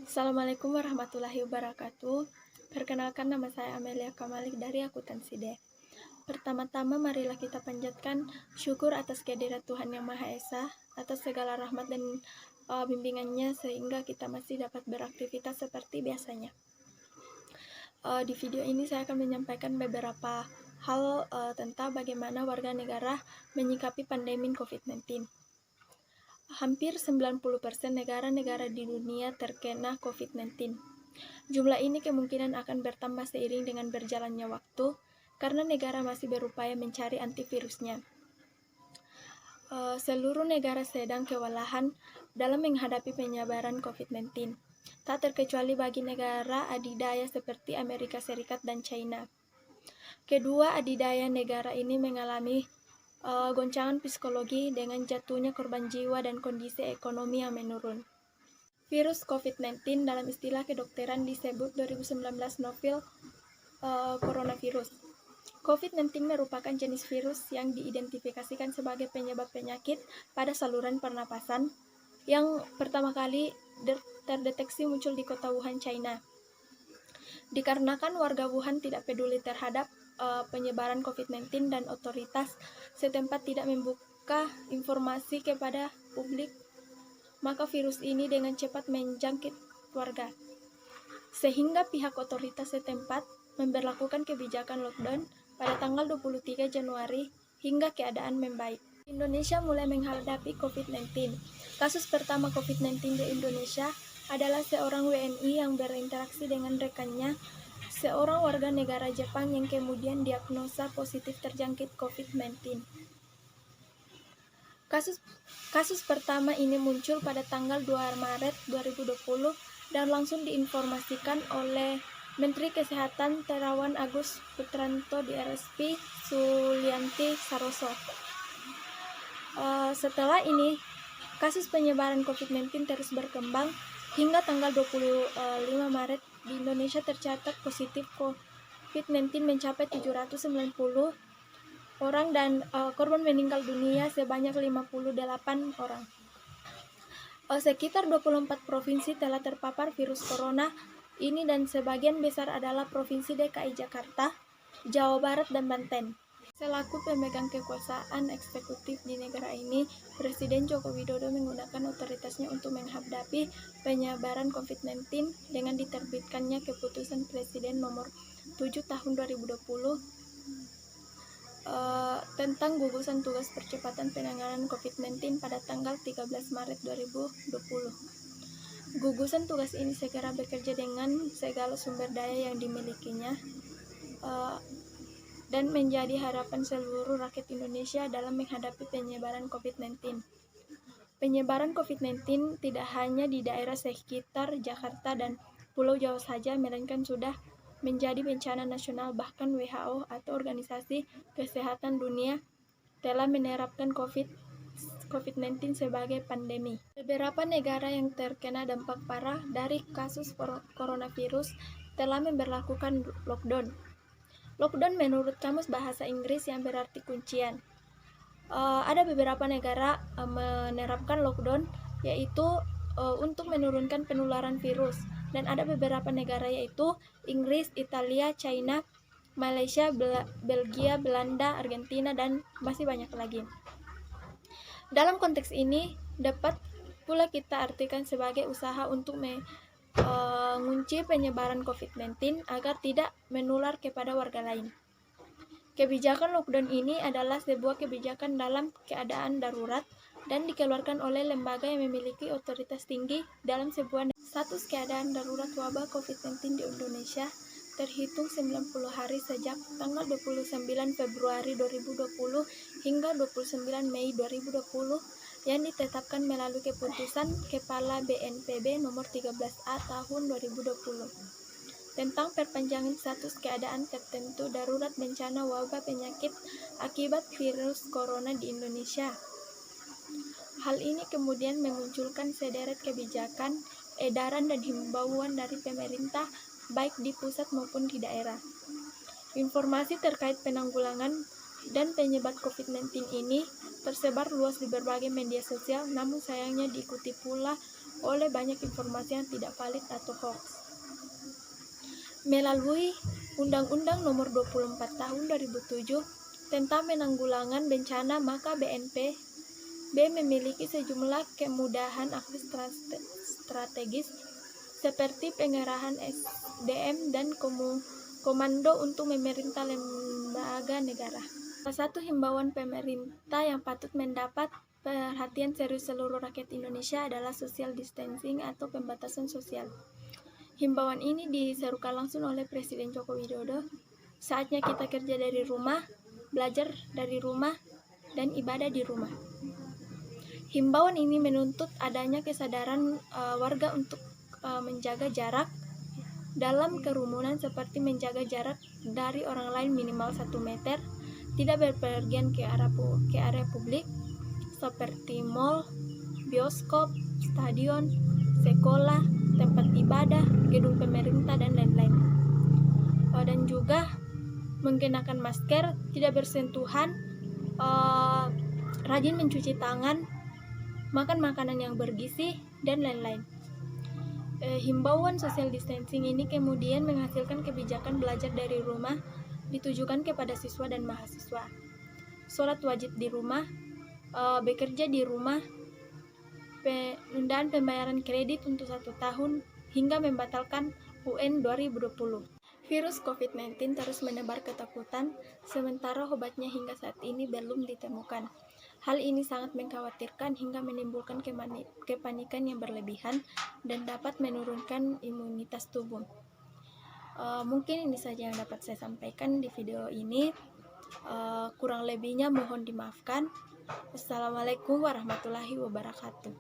Assalamualaikum warahmatullahi wabarakatuh. Perkenalkan, nama saya Amelia Kamalik dari Akuntansi D. Pertama-tama marilah kita panjatkan syukur atas kehadirat Tuhan Yang Maha Esa, atas segala rahmat dan bimbingannya sehingga kita masih dapat beraktivitas seperti biasanya. Di video ini saya akan menyampaikan beberapa hal tentang bagaimana warga negara menyikapi pandemi COVID-19. Hampir 90% negara-negara di dunia terkena COVID-19. Jumlah ini kemungkinan akan bertambah seiring dengan berjalannya waktu, karena negara masih berupaya mencari antivirusnya. Seluruh negara sedang kewalahan dalam menghadapi penyebaran COVID-19, tak terkecuali bagi negara adidaya seperti Amerika Serikat dan China. Kedua adidaya negara ini mengalami goncangan psikologi dengan jatuhnya korban jiwa dan kondisi ekonomi yang menurun. Virus COVID-19 dalam istilah kedokteran disebut 2019 novel coronavirus. COVID-19 merupakan jenis virus yang diidentifikasikan sebagai penyebab penyakit pada saluran pernapasan yang pertama kali terdeteksi muncul di kota Wuhan, China. Dikarenakan warga Wuhan tidak peduli terhadap penyebaran COVID-19 dan otoritas setempat tidak membuka informasi kepada publik, maka virus ini dengan cepat menjangkit warga. Sehingga pihak otoritas setempat memberlakukan kebijakan lockdown pada tanggal 23 Januari hingga keadaan membaik. Indonesia mulai menghadapi COVID-19. Kasus pertama COVID-19 di Indonesia adalah seorang WNI yang berinteraksi dengan rekannya, seorang warga negara Jepang yang kemudian diagnosa positif terjangkit COVID-19. Kasus pertama ini muncul pada tanggal 2 Maret 2020 dan langsung diinformasikan oleh Menteri Kesehatan Terawan Agus Putranto di RSP Sulianti Saroso. Setelah ini, kasus penyebaran COVID-19 terus berkembang hingga tanggal 25 Maret di Indonesia tercatat positif COVID-19 mencapai 790 orang dan korban meninggal dunia sebanyak 58 orang. Sekitar 24 provinsi telah terpapar virus corona ini dan sebagian besar adalah Provinsi DKI Jakarta, Jawa Barat, dan Banten. Selaku pemegang kekuasaan eksekutif di negara ini, Presiden Joko Widodo menggunakan otoritasnya untuk menghadapi penyebaran COVID-19 dengan diterbitkannya Keputusan Presiden Nomor 7 Tahun 2020 tentang gugusan tugas percepatan penanganan COVID-19 pada tanggal 13 Maret 2020. Gugusan tugas ini segera bekerja dengan segala sumber daya yang dimilikinya dan menjadi harapan seluruh rakyat Indonesia dalam menghadapi penyebaran COVID-19. Penyebaran COVID-19 tidak hanya di daerah sekitar Jakarta dan Pulau Jawa saja, melainkan sudah menjadi bencana nasional. Bahkan WHO atau Organisasi Kesehatan Dunia telah menerapkan COVID-19 sebagai pandemi. Beberapa negara yang terkena dampak parah dari kasus coronavirus telah memberlakukan lockdown. Lockdown menurut Kamus Bahasa Inggris yang berarti kuncian. Ada beberapa negara menerapkan lockdown yaitu untuk menurunkan penularan virus, dan ada beberapa negara yaitu Inggris, Italia, China, Malaysia, Belgia, Belanda, Argentina, dan masih banyak lagi. Dalam konteks ini dapat pula kita artikan sebagai usaha untuk mengunci penyebaran COVID-19 agar tidak menular kepada warga lain. Kebijakan lockdown ini adalah sebuah kebijakan dalam keadaan darurat dan dikeluarkan oleh lembaga yang memiliki otoritas tinggi dalam sebuah status keadaan darurat wabah COVID-19 di Indonesia terhitung 90 hari sejak tanggal 29 Februari 2020 hingga 29 Mei 2020 yang ditetapkan melalui keputusan Kepala BNPB nomor 13A tahun 2020 tentang perpanjangan status keadaan tertentu darurat bencana wabah penyakit akibat virus corona di Indonesia. Hal ini kemudian memunculkan sederet kebijakan, edaran dan himbauan dari pemerintah baik di pusat maupun di daerah. Informasi terkait penanggulangan dan penyebab COVID-19 ini tersebar luas di berbagai media sosial, namun sayangnya diikuti pula oleh banyak informasi yang tidak valid atau hoax. Melalui Undang-Undang Nomor 24 Tahun 2007 tentang Penanggulangan Bencana, maka BNPB memiliki sejumlah kemudahan akses strategis seperti pengerahan SDM dan komando untuk memerintah lembaga negara. Salah satu himbauan pemerintah yang patut mendapat perhatian serius seluruh rakyat Indonesia adalah social distancing atau pembatasan sosial. Himbauan ini diserukan langsung oleh Presiden Joko Widodo. Saatnya kita kerja dari rumah, belajar dari rumah, dan ibadah di rumah. Himbauan ini menuntut adanya kesadaran warga untuk menjaga jarak dalam kerumunan, seperti menjaga jarak dari orang lain minimal 1 meter, tidak berpergian ke area publik seperti mal, bioskop, stadion, sekolah, tempat ibadah, gedung pemerintah, dan lain-lain. Dan juga menggunakan masker, tidak bersentuhan, rajin mencuci tangan, makan makanan yang bergizi, dan lain-lain. Himbauan social distancing ini kemudian menghasilkan kebijakan belajar dari rumah ditujukan kepada siswa dan mahasiswa. Sholat wajib di rumah, bekerja di rumah, penundaan pembayaran kredit untuk 1 tahun, hingga membatalkan UN 2020. Virus COVID-19 terus menebar ketakutan, sementara obatnya hingga saat ini belum ditemukan. Hal ini sangat mengkhawatirkan hingga menimbulkan kepanikan yang berlebihan dan dapat menurunkan imunitas tubuh. Mungkin ini saja yang dapat saya sampaikan di video ini. Kurang lebihnya mohon dimaafkan. Assalamualaikum warahmatullahi wabarakatuh.